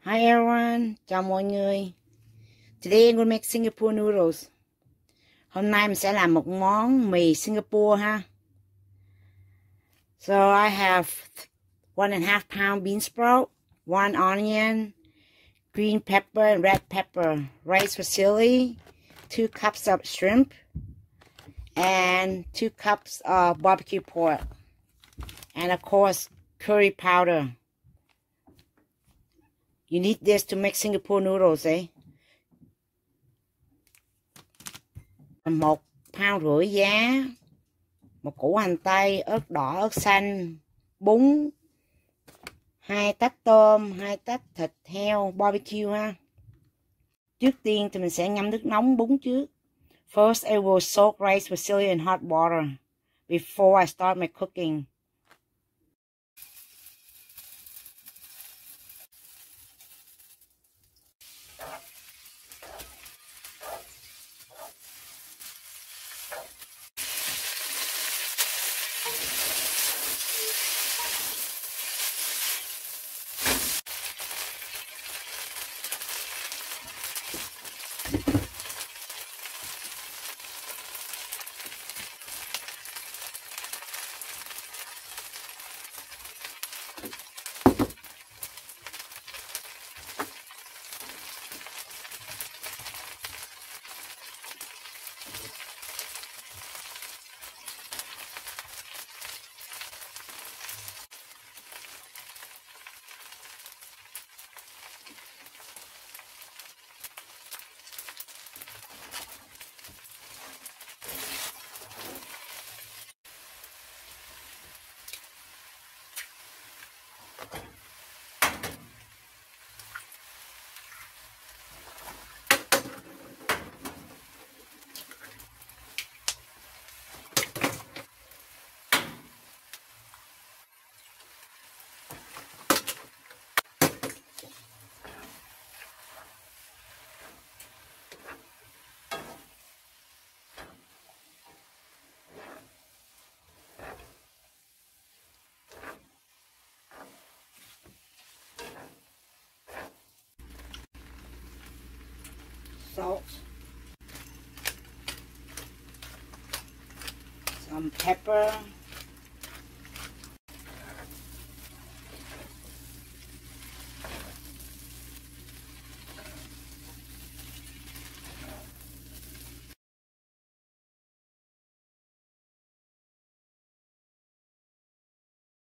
Hi everyone, chào mọi người. Today I'm gonna make Singapore noodles. Hôm nay mình sẽ làm một món mì Singapore ha. So I have 1.5 pound bean sprout, 1 onion, green pepper and red pepper, rice fusilli, 2 cups of shrimp, and 2 cups of barbecue pork, and of course curry powder. You need this to make Singapore noodles, eh? 1,5 pound giá, một củ hành tây, ớt đỏ, ớt xanh, bún, 2 tách tôm, 2 tách thịt heo barbecue ha. Trước tiên thì mình sẽ ngâm nước nóng bún trước. First I will soak rice fusilli in hot water before I start my cooking. Salt, some pepper,